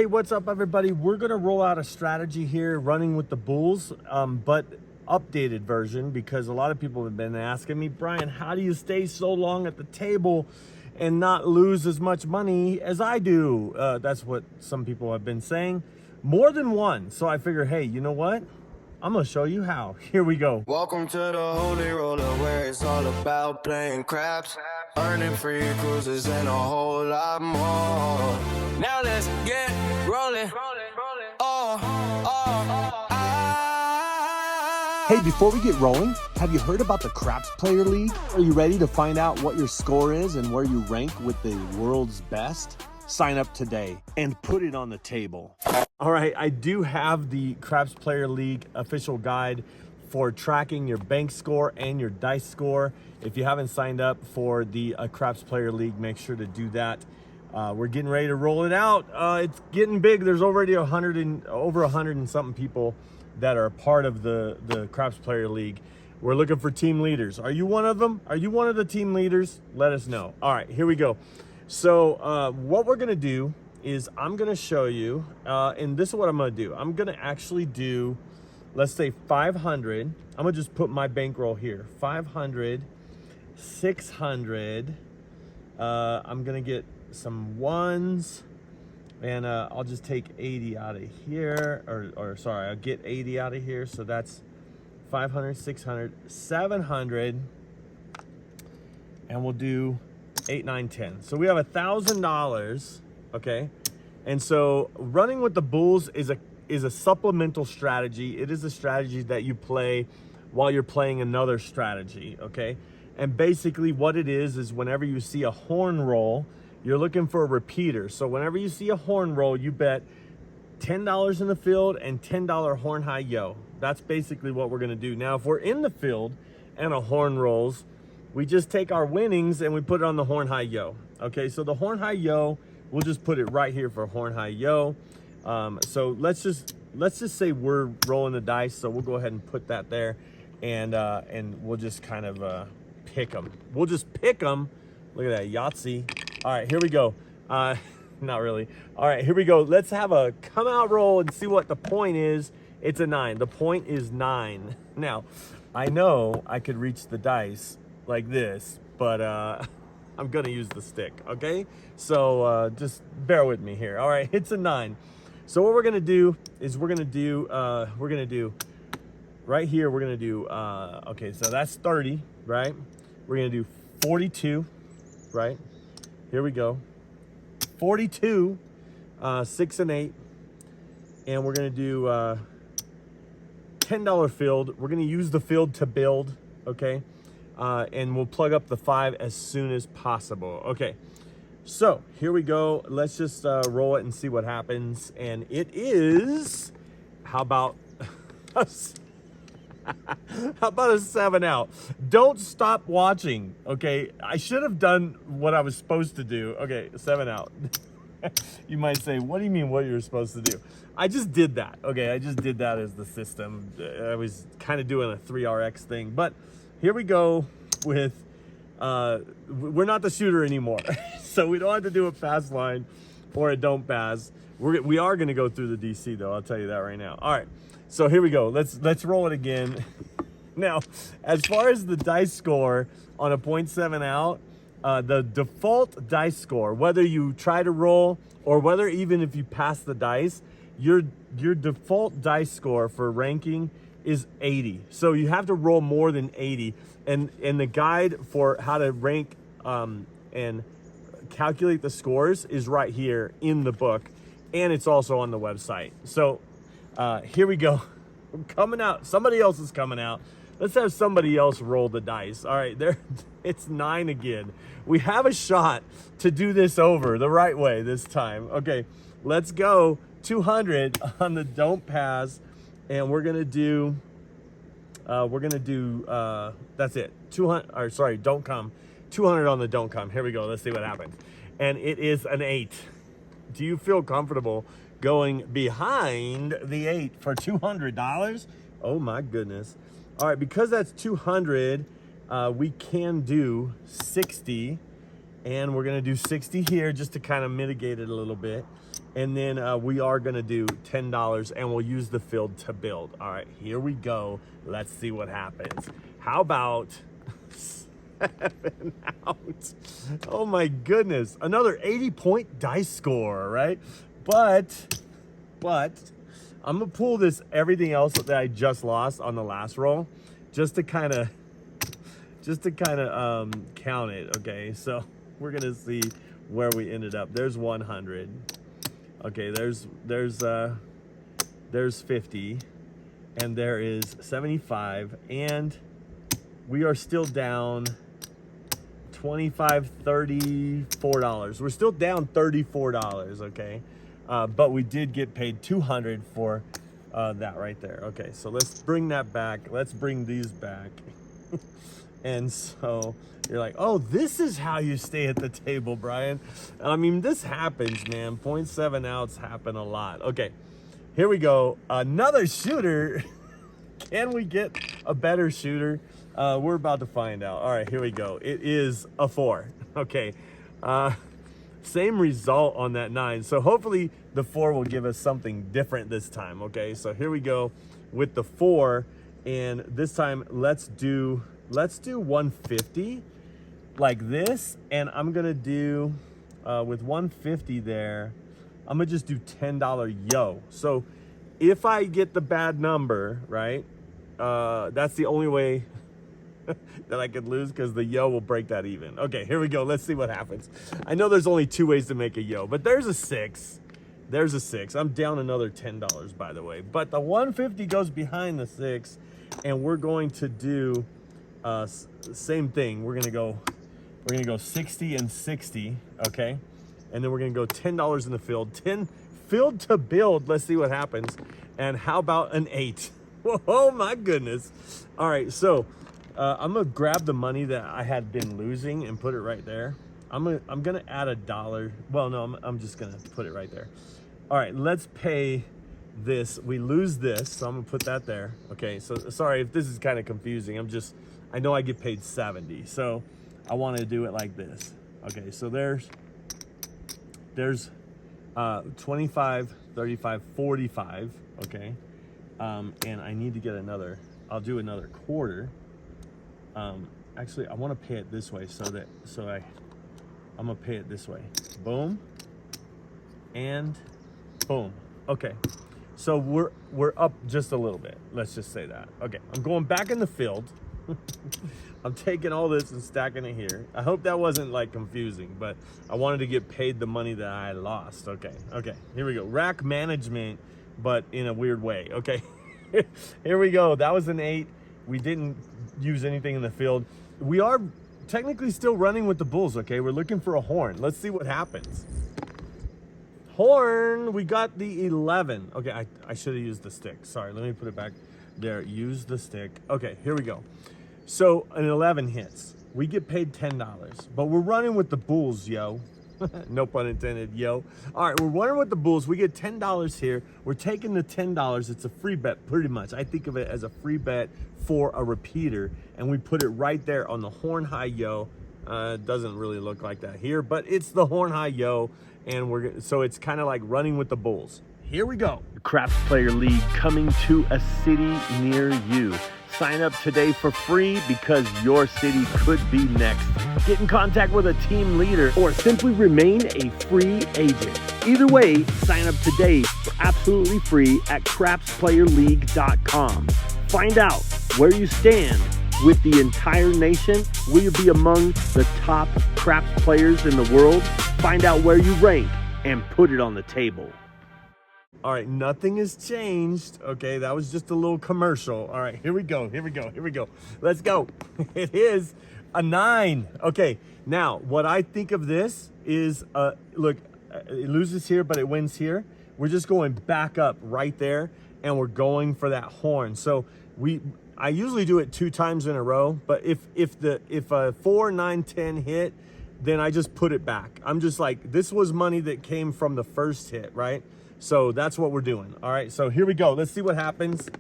Hey, what's up, everybody? We're gonna roll out a strategy here, running with the bulls, but updated version, because a lot of people have been asking me, Brian, how do you stay so long at the table and not lose as much money as I do? That's what some people have been saying, more than one. So I figure, hey, you know what? I'm gonna show you how. Here we go. Welcome to the holy roller, where it's all about playing craps, earning free cruises, and a whole lot more. Now let's get rolling. Hey, before we get rolling, have you heard about the Craps Player League? Are you ready to find out what your score is and where you rank with the world's best? Sign up today and put it on the table. All right, I do have the Craps Player League official guide for tracking your bank score and your dice score. If you haven't signed up for the Craps Player League, make sure to do that. We're getting ready to roll it out. It's getting big. There's already over 100 and something people that are part of the Craps Player League. We're looking for team leaders. Are you one of them? Are you one of the team leaders? Let us know. All right, here we go. So what we're gonna do is I'm gonna show you, and this is what I'm gonna do. I'm gonna actually do, let's say 500. I'm gonna just put my bankroll here. 500, 600. I'm gonna get some ones, and I'll just take 80 out of here, or sorry, I'll get 80 out of here. So that's 500, 600, 700, and we'll do 8, 9, 10. So we have $1,000, okay? And so running with the bulls is a supplemental strategy. It is a strategy that you play while you're playing another strategy, okay? And basically what it is whenever you see a horn roll, you're looking for a repeater. So whenever you see a horn roll, you bet $10 in the field and $10 horn high yo. That's basically what we're gonna do. Now, if we're in the field and a horn rolls, we just take our winnings and we put it on the horn high yo. Okay, so the horn high yo, we'll just put it right here for horn high yo. So let's just say we're rolling the dice. So we'll go ahead and put that there, and we'll just kind of pick them. We'll just pick them. Look at that, Yahtzee. All right, here we go. Not really. All right, here we go. Let's have a come out roll and see what the point is. It's a 9. The point is 9. Now, I know I could reach the dice like this, but I'm gonna use the stick, okay? So just bear with me here. All right, it's a 9. So what we're gonna do is we're gonna do right here, we're gonna do okay, so that's 30, right? We're gonna do 42, right? Here we go. 42, 6 and 8, and we're gonna do $10 field. We're gonna use the field to build, okay? And we'll plug up the 5 as soon as possible. Okay, so here we go. Let's just roll it and see what happens. And it is, how about how about a 7 out? Don't stop watching, okay? I should have done what I was supposed to do. Okay, 7 out. You might say, what do you mean what you're supposed to do? I just did that, okay? I just did that as the system. I was kind of doing a 3RX thing, but here we go with, we're not the shooter anymore. So we don't have to do a pass line or a don't pass. We are gonna go through the DC though, I'll tell you that right now. All right, so here we go. Let's roll it again. Now, as far as the dice score on a 0.7 out, the default dice score, whether you try to roll or whether even if you pass the dice, your default dice score for ranking is 80. So you have to roll more than 80. And the guide for how to rank and calculate the scores is right here in the book, and it's also on the website. So here we go. Coming out. Somebody else is coming out. Let's have somebody else roll the dice. All right, there. It's 9 again. We have a shot to do this over the right way this time. Okay, let's go. 200 on the don't pass, and we're gonna do that's it. 200, or sorry, don't come. 200 on the don't come. Here we go. Let's see what happens. And it is an 8. Do you feel comfortable going behind the 8 for $200? Oh my goodness. All right, because that's 200, we can do 60, and we're gonna do 60 here just to kind of mitigate it a little bit. And then we are gonna do $10 and we'll use the field to build. All right, here we go. Let's see what happens. How about 7 out? Oh my goodness, another 80-point dice score, right? But I'm gonna pull this everything else that I just lost on the last roll, just to kind of count it. Okay, so we're gonna see where we ended up. There's 100. Okay, there's 50, and there is 75, and we are still down $25, $34. We're still down $34. Okay, but we did get paid $200 for that right there. Okay, so let's bring that back. Let's bring these back. And so you're like, oh, this is how you stay at the table, Brian. I mean, this happens, man. 0.7 outs happen a lot. Okay, here we go. Another shooter. Can we get a better shooter? We're about to find out. All right, here we go. It is a 4. Okay, same result on that 9. So hopefully the 4 will give us something different this time. Okay, so here we go with the 4. And this time, let's do 150 like this, and I'm gonna do with 150 there, I'm gonna just do $10 yo. So if I get the bad number, right, that's the only way that I could lose, because the yo will break that even. Okay, here we go. Let's see what happens. I know there's only 2 ways to make a yo, but there's a 6. There's a 6. I'm down another $10, by the way, but the 150 goes behind the 6, and we're going to do same thing. We're gonna go 60 and 60. Okay, and then we're gonna go $10 in the field, 10 field to build. Let's see what happens. And how about an 8? Oh my goodness. All right, so I'm gonna grab the money that I had been losing and put it right there. I'm gonna add $1. Well, no, I'm just gonna put it right there. All right, let's pay this. We lose this, so I'm gonna put that there. Okay, so sorry if this is kind of confusing. I know I get paid 70, so I want to do it like this. Okay, so there's 25, 35, 45. Okay, and I need to get another. I'll do another quarter. Actually, I want to pay it this way, I'm gonna pay it this way. Boom, and boom. Okay, so we're up just a little bit. Let's just say that. Okay, I'm going back in the field. I'm taking all this and stacking it here. I hope that wasn't like confusing, but I wanted to get paid the money that I lost. Okay, here we go. Rack management, but in a weird way. Okay, here we go. That was an 8. We didn't use anything in the field. We are technically still running with the bulls. Okay, we're looking for a horn. Let's see what happens. Horn, we got the 11. Okay, I should have used the stick. Sorry, let me put it back there. Use the stick. Okay, here we go. So an 11 hits. We get paid $10, but we're running with the bulls, yo. No pun intended, yo. All right, we're running with the bulls. We get $10 here. We're taking the $10. It's a free bet, pretty much. I think of it as a free bet for a repeater, and we put it right there on the horn high yo. It doesn't really look like that here, but it's the horn high yo, and so it's kind of like running with the bulls. Here we go. The Craps Player League coming to a city near you. Sign up today for free, because your city could be next. Get in contact with a team leader or simply remain a free agent. Either way, sign up today for absolutely free at crapsplayerleague.com. Find out where you stand with the entire nation. Will you be among the top craps players in the world? Find out where you rank and put it on the table. All right, nothing has changed. Okay, that was just a little commercial. All right, here we go. Let's go. It is a 9. Okay, now what I think of this is, look, it loses here, but it wins here. We're just going back up right there, and we're going for that horn. So I usually do it 2 times in a row, but if a 4, 9, 10 hit, then I just put it back. I'm just like, this was money that came from the first hit, right? So that's what we're doing. All right, so here we go. Let's see what happens.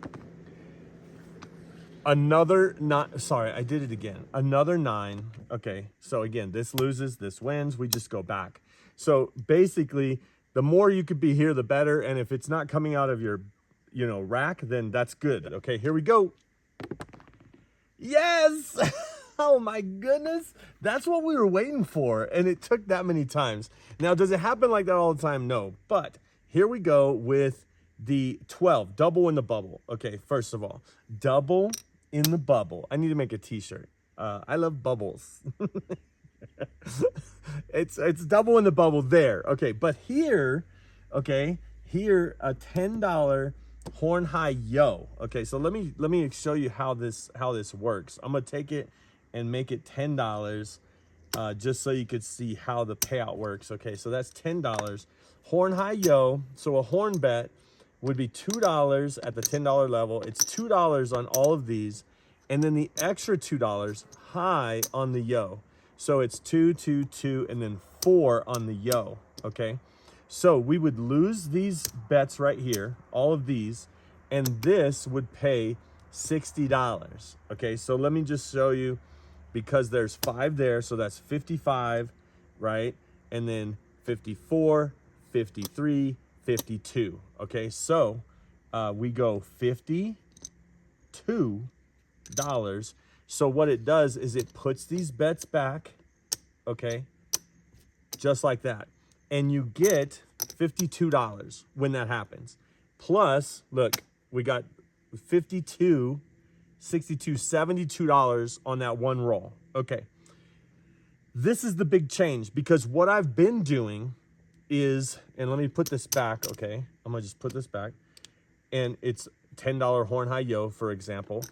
Another 9. Sorry, I did it again. Another 9. Okay, so again, this loses, this wins. We just go back. So basically, The more you could be here, the better. And if it's not coming out of your, rack, then that's good. Okay, here we go. Yes! Oh my goodness. That's what we were waiting for. And it took that many times. Now, does it happen like that all the time? No. But here we go with the 12, double in the bubble. Okay, first of all, double in the bubble. I need to make a t-shirt. I love bubbles. It's double in the bubble there. Okay, but here, here a $10 horn high yo. Okay, so let me show you how this works. I'm gonna take it and make it $10 just so you could see how the payout works. Okay, so that's $10 horn high yo. So a horn bet would be $2 at the $10 level. It's $2 on all of these, and then the extra $2 high on the yo. So it's 2, 2, 2, and then 4 on the yo. Okay, so we would lose these bets right here, all of these, and this would pay $60. Okay, so let me just show you, because there's 5 there, so that's 55, right? And then 54, 53, 52. Okay, so we go $52. So what it does is it puts these bets back, okay, just like that. And you get $52 when that happens. Plus, look, we got 52, 62, $72 on that one roll. Okay. This is the big change, because what I've been doing is, and let me put this back, okay? I'm gonna just put this back. And it's $10 horn high yo, for example.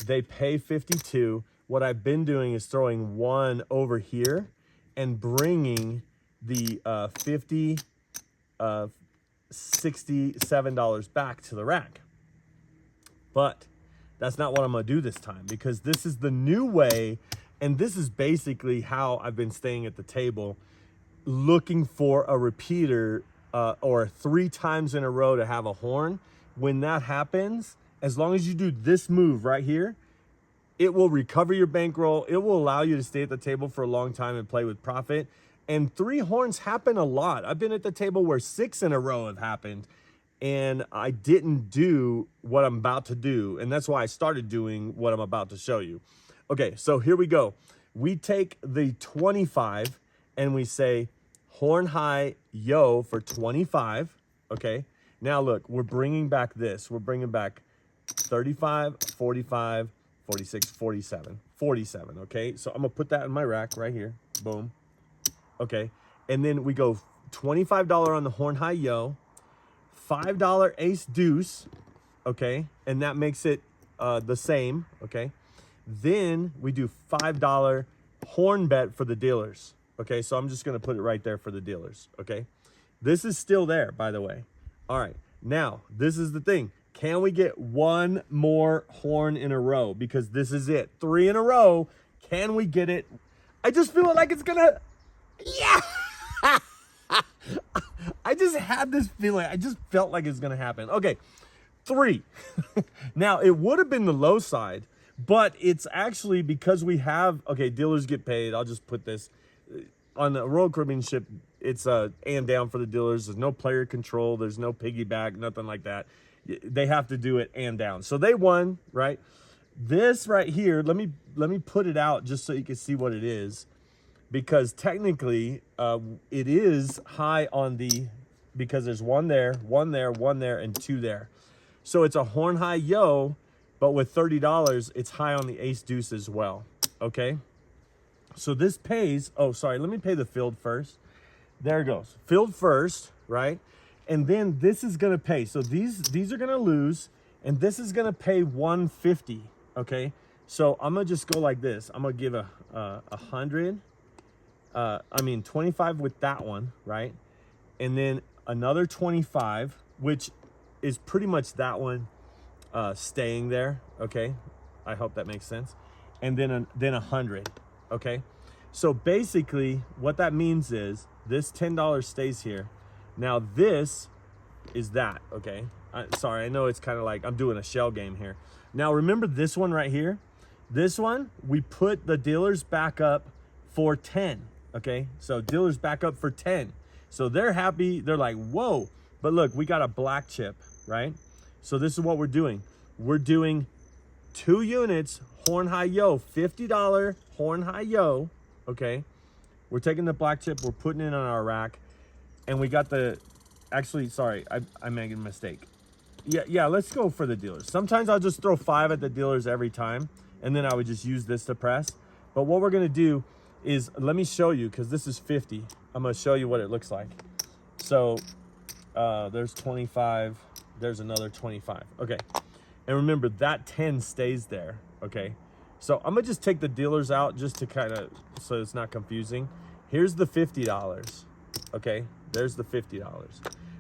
They pay 52. What I've been doing is throwing 1 over here and bringing the $67 back to the rack. But that's not what I'm gonna do this time, because this is the new way, and this is basically how I've been staying at the table, looking for a repeater or 3 times in a row to have a horn. When that happens, as long as you do this move right here, it will recover your bankroll. It will allow you to stay at the table for a long time and play with profit. And 3 horns happen a lot. I've been at the table where 6 in a row have happened, and I didn't do what I'm about to do. And that's why I started doing what I'm about to show you. Okay, so here we go. We take the 25 and we say horn high yo for 25, okay? Now look, we're bringing back this. We're bringing back 35, 45, 46, 47, 47, okay? So I'm gonna put that in my rack right here, boom, okay? And then we go $25 on the horn high yo, $5 ace deuce, okay? And that makes it the same, okay? Then we do $5 horn bet for the dealers, okay? So I'm just gonna put it right there for the dealers, okay? This is still there, by the way. All right, now this is the thing. Can we get 1 more horn in a row? Because this is it, 3 in a row. Can we get it? I just feel like it's gonna, yeah. I just had this feeling. I just felt like it's gonna happen. Okay, 3. Now it would have been the low side, but it's actually because we have, okay, dealers get paid. I'll just put this on the Royal Caribbean ship. It's and down for the dealers. There's no player control. There's no piggyback, nothing like that. They have to do it and down. So they won, right? This right here, let me put it out just so you can see what it is, because technically it is high on the, because there's 1 there, 1 there, 1 there, and 2 there. So it's a horn high yo, but with $30, it's high on the ace deuce as well, okay? So this pays, oh, sorry, let me pay the field first. There it goes, field first, right? And then this is gonna pay. So these are gonna lose, and this is gonna pay 150, okay? So I'm gonna just go like this. I'm gonna give a 100, 25 with that one, right? And then another 25, which is pretty much that one staying there, okay? I hope that makes sense. And then 100, okay? So basically what that means is this $10 stays here. Now this is that, okay? Sorry, I know it's kind of like I'm doing a shell game here. Now remember this one right here? This one, we put the dealers back up for 10, okay? So dealers back up for 10. So they're happy. They're like, whoa. But look, we got a black chip, right? So this is what we're doing. We're doing 2 units, horn high yo, $50 horn high yo, okay? We're taking the black chip, we're putting it on our rack, and we got the, actually, sorry, I made a mistake. Yeah, let's go for the dealers. Sometimes I'll just throw 5 at the dealers every time, and then I would just use this to press. But what we're gonna do is, let me show you, because this is 50. I'm gonna show you what it looks like. So there's 25, there's another 25, okay. And remember, that 10 stays there, okay? So I'm gonna just take the dealers out just to kind of, so it's not confusing. Here's the $50, okay? There's the $50.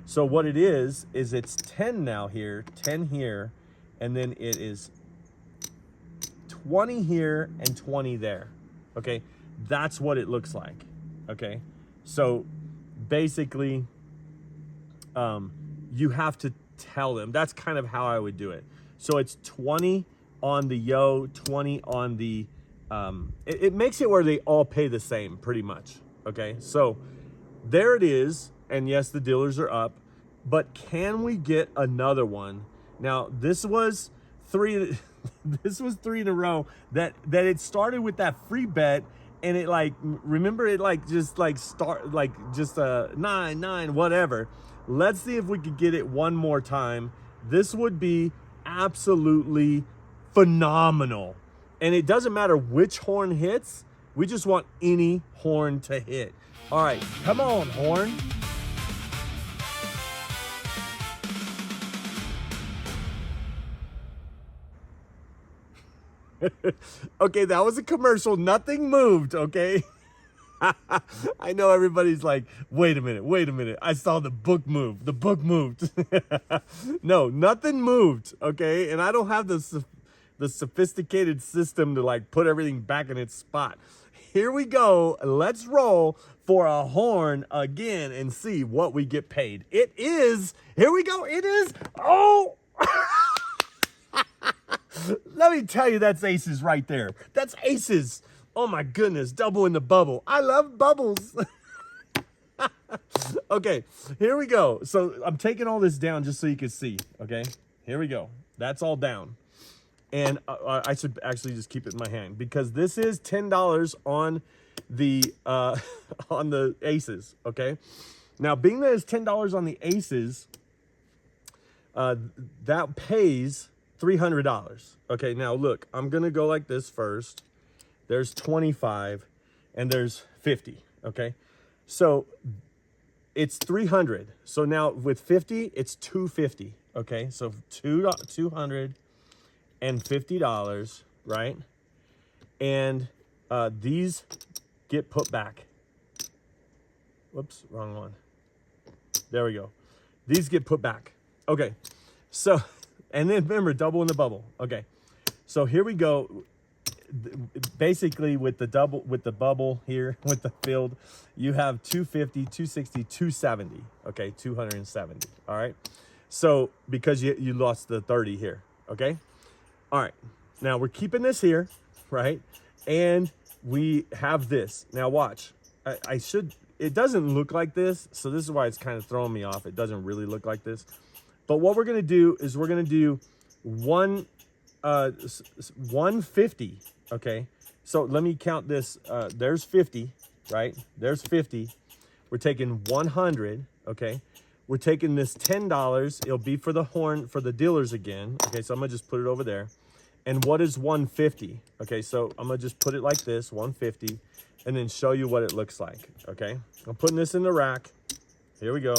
So what it is it's 10 now here, 10 here, and then it is 20 here and 20 there, okay? That's what it looks like, okay? So basically, you have to tell them. That's kind of how I would do it. So it's 20 on the yo, 20 on the, it makes it where they all pay the same pretty much, okay? So there it is, and yes, the dealers are up, but can we get another one? Now, this was 3, this was 3 in a row that it started with that free bet, and it like, remember it like just like start, like just a 9, whatever. Let's see if we could get it one more time. This would be absolutely phenomenal. And it doesn't matter which horn hits, we just want any horn to hit. All right, come on, horn. Okay, that was a commercial. Nothing moved, okay? I know everybody's like, wait a minute. I saw the book move. The book moved. No, nothing moved, okay? And I don't have the sophisticated system to like put everything back in its spot. Here we go. Let's roll for a horn again and see what we get paid. It is, here we go. It is, oh. Let me tell you, that's aces right there. That's aces. Oh my goodness, double in the bubble. I love bubbles. Okay, here we go. So I'm taking all this down just so you can see, okay? Here we go. That's all down. And I should actually just keep it in my hand because this is $10 on the aces, okay? Now, being that it's $10 on the aces, that pays $300. Okay, now look, I'm gonna go like this first. There's 25 and there's 50, okay? So it's 300. So now with 50, it's 250, okay? So $250, right? And these get put back. Whoops, wrong one. There we go. These get put back. Okay, so, and then remember, double in the bubble. Okay, so here we go. Basically with the double, with the bubble here, with the field, you have 250, 260, 270. Okay, 270. All right. So because you lost the 30 here. Okay. All right. Now we're keeping this here, right? And we have this. Now watch. I should. It doesn't look like this, so this is why it's kind of throwing me off. It doesn't really look like this. But what we're gonna do is we're gonna do 150. Okay, so let me count this. There's 50, right? There's 50. We're taking 100. Okay, we're taking this $10. It'll be for the horn for the dealers again. Okay, so I'm gonna just put it over there. And what is 150? Okay, so I'm gonna just put it like this, 150, and then show you what it looks like. Okay, I'm putting this in the rack. Here we go.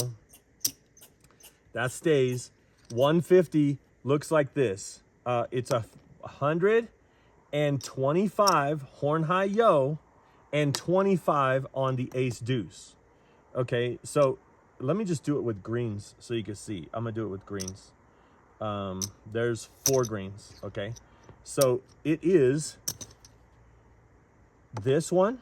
That stays. 150 looks like this. It's 125 horn high yo and 25 on the ace deuce. Okay, so let me just do it with greens so you can see. I'm gonna do it with greens. There's 4 greens. Okay, so it is, this one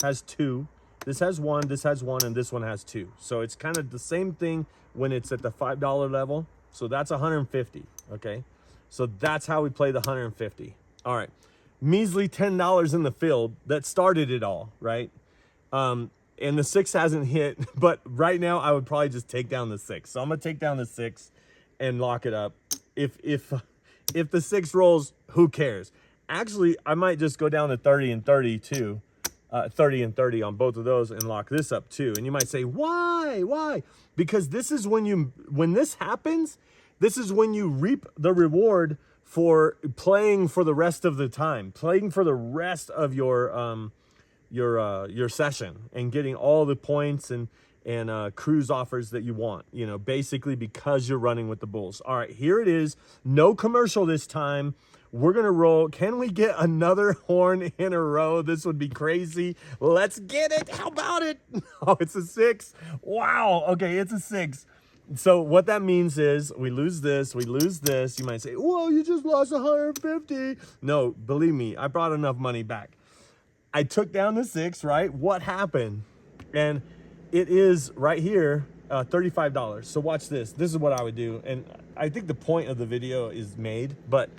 has 2, this has 1, this has 1, and this one has 2. So it's kind of the same thing when it's at the $5 level. So that's 150. Okay, so that's how we play the 150. All right, measly $10 in the field that started it all, right? and the 6 hasn't hit, but right now I would probably just take down the 6. So I'm gonna take down the 6 and lock it up. If the 6 rolls, who cares? Actually, I might just go down to 30 and 30 too. 30 and 30 on both of those and lock this up too. And you might say, why? Because this is when this happens, this is when you reap the reward for playing for the rest of the time, playing for the rest of your session and getting all the points and cruise offers that you want, you know, basically because you're running with the bulls. All right, here it is. No commercial this time. We're going to roll. Can we get another horn in a row? This would be crazy. Let's get it. How about it? Oh, it's a 6. Wow. Okay, it's a 6. So what that means is we lose this, we lose this. You might say, whoa, you just lost 150. No, believe me, I brought enough money back. I took down the 6, right? What happened? And it is right here, $35. So watch this. This is what I would do. And I think the point of the video is made, but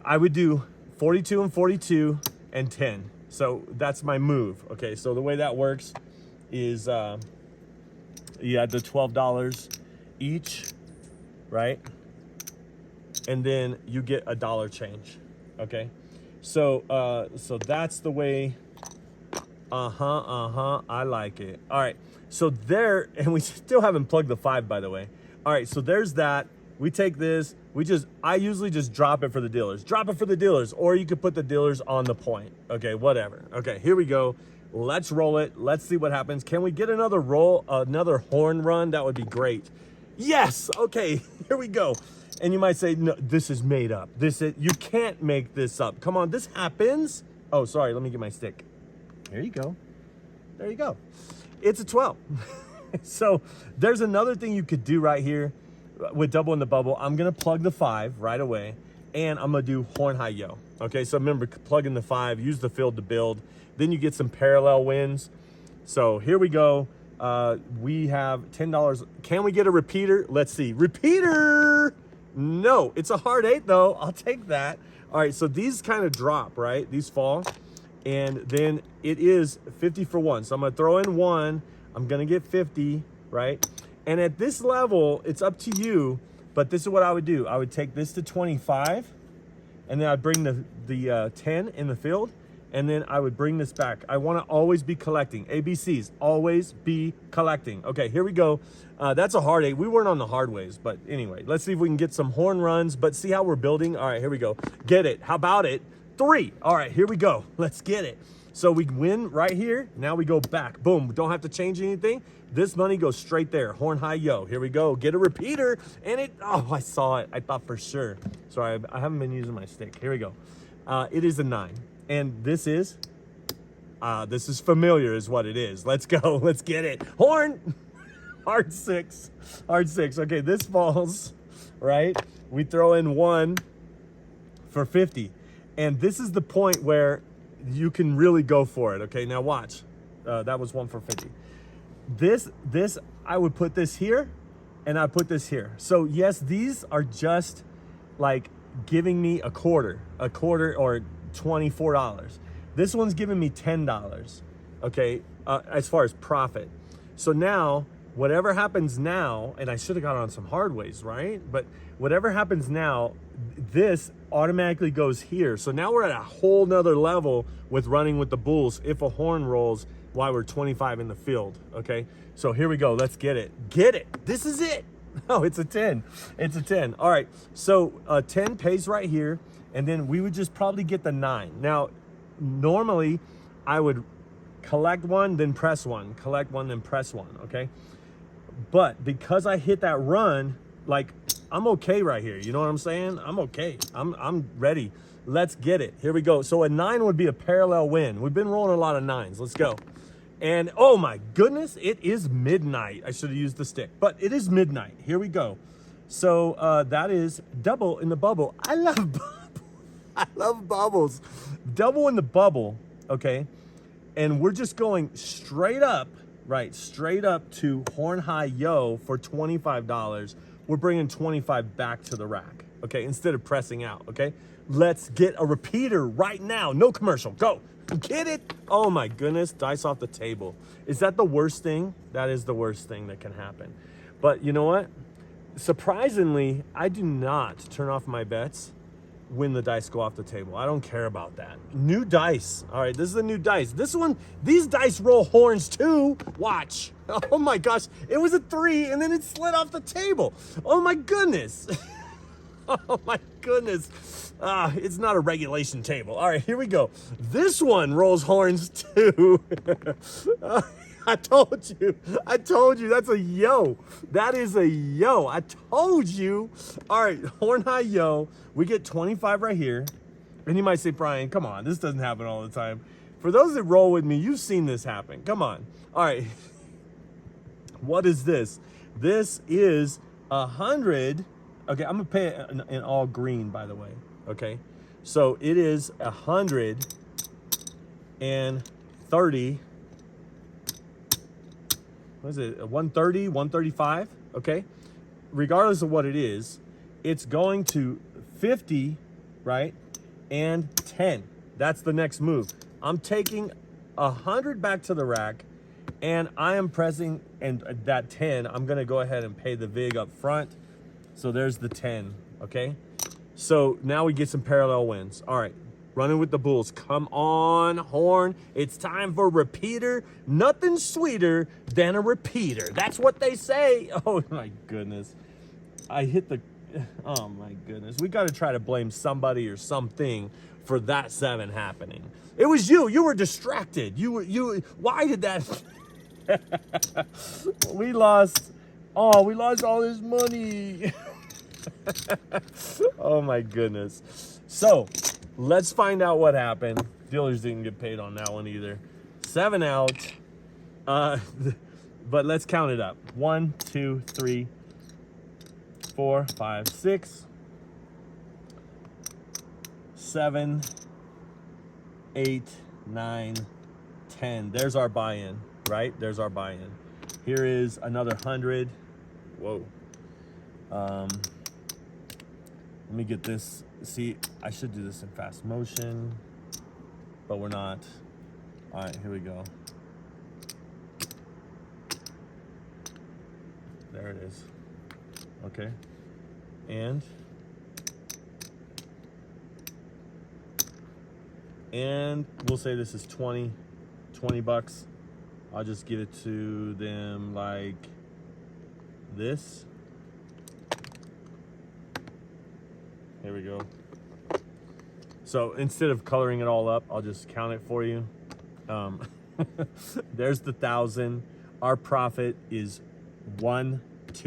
I would do 42 and 42 and 10. So that's my move. Okay, so the way that works is you add the $12 each, right? And then you get a dollar change. Okay, so so that's the way. I like it. All right, so there, and we still haven't plugged the 5, by the way. All right, so there's that. We take this, I usually just drop it for the dealers. Drop it for the dealers, or you could put the dealers on the point. Okay, whatever. Okay, here we go. Let's roll it. Let's see what happens. Can we get another roll, another horn run? That would be great. Yes, okay, here we go. And you might say, no, this is made up. You can't make this up. Come on, this happens. Oh, sorry, let me get my stick. There you go. There you go. It's a 12. So there's another thing you could do right here with double in the bubble. I'm gonna plug the 5 right away, and I'm gonna do horn high yo. Okay, so remember, plug in the 5, use the field to build. Then you get some parallel wins. So here we go. We have $10. Can we get a repeater? Let's see. Repeater! No, it's a hard 8 though. I'll take that. All right, so these kind of drop, right? These fall. And then it is 50 for 1. So I'm gonna throw in 1. I'm gonna get 50, right? And at this level, it's up to you, but this is what I would do. I would take this to 25, and then I'd bring the 10 in the field, and then I would bring this back. I wanna always be collecting. ABCs, always be collecting. Okay, here we go. That's a hard 8. We weren't on the hard ways, but anyway, let's see if we can get some horn runs, but see how we're building? All right, here we go. Get it, how about it? 3, all right, here we go. Let's get it. So we win right here. Now we go back. Boom, don't have to change anything. This money goes straight there. Horn high yo. Here we go. Get a repeater. And it, oh, I saw it. I thought for sure. Sorry, I haven't been using my stick. Here we go. It is a 9. And this is familiar is what it is. Let's go. Let's get it. Horn. Hard 6. Hard 6. Okay, this falls, right? We throw in 1 for 50. And this is the point where you can really go for it. Okay, now watch. That was 1 for 50. This, I would put this here, and I put this here. So yes, these are just like giving me a quarter or $24. This one's giving me $10, okay, as far as profit. So now, whatever happens now, and I should have got on some hard ways, right? But whatever happens now, this automatically goes here. So now we're at a whole nother level with running with the bulls if a horn rolls while we're 25 in the field, okay? So here we go, let's get it. Get it, this is it. Oh, it's a 10, it's a 10. All right, so 10 pays right here, and then we would just probably get the 9. Now, normally I would collect 1, then press 1, collect 1, then press 1, okay? But because I hit that run, like, I'm okay right here. You know what I'm saying? I'm okay. I'm ready. Let's get it. Here we go. So a 9 would be a parallel win. We've been rolling a lot of 9s. Let's go. And oh my goodness, it is midnight. I should have used the stick, but it is midnight. Here we go. So that is double in the bubble. I love bubbles. Double in the bubble, okay? And we're just going straight up, right? Straight up to horn high yo for $25. We're bringing 25 back to the rack. okay, instead of pressing out, okay? Let's get a repeater right now. No commercial. Go. Get it? Oh my goodness, dice off the table. Is that the worst thing? That is the worst thing that can happen. But you know what? Surprisingly, I do not turn off my bets when the dice go off the table. I don't care about that. New dice. All right, this is the new dice. This one, these dice roll horns too. Watch. Oh my gosh, it was a 3 and then it slid off the table. Oh my goodness. Oh my goodness. It's not a regulation table. All right, here we go. This one rolls horns too. I told you, that's a yo. That is a yo. I told you. All right, horn high yo. We get 25 right here. And you might say, Brian, come on, this doesn't happen all the time. For those that roll with me, you've seen this happen. Come on. All right. What is this? This is 100. Okay, I'm gonna pay it in all green, by the way. Okay, so it is 130. What is it? 130, 135. Okay, regardless of what it is, it's going to 50, right? And 10. That's the next move. I'm taking 100 back to the rack, and I am pressing, and that 10, I'm gonna go ahead and pay the VIG up front. So there's the 10, okay? So now we get some parallel wins. All right, running with the bulls. Come on, horn. It's time for repeater. Nothing sweeter than a repeater. That's what they say. Oh my goodness. I hit the, oh my goodness. We gotta try to blame somebody or something for that 7 happening. It was you. You were distracted. Why did that? We lost all this money. Oh my goodness. So let's find out what happened. Dealers didn't get paid on that one either. 7 out. But let's count it up. 1, 2, 3, 4, 5, 6, 7, 8, 9, 10. There's our buy-in, right? There's our buy-in. Here is another 100. Whoa. Let me get this. See, I should do this in fast motion, but we're not. All right, here we go. There it is. Okay. And we'll say this is 20 bucks. I'll just give it to them like this. Here we go. So instead of coloring it all up, I'll just count it for you. There's the 1,000. Our profit is $405.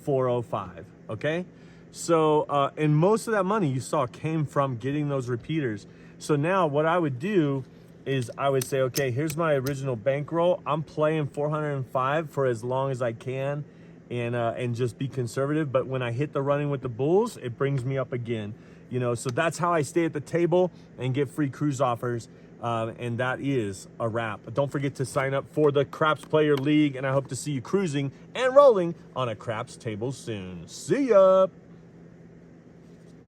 $405. Okay. So and most of that money you saw came from getting those repeaters. So now what I would do is I would say, okay, here's my original bankroll. I'm playing 405 for as long as I can. And just be conservative. But when I hit the running with the bulls, it brings me up again. You know, so that's how I stay at the table and get free cruise offers. And that is a wrap. But don't forget to sign up for the Craps Player League. And I hope to see you cruising and rolling on a craps table soon. See ya.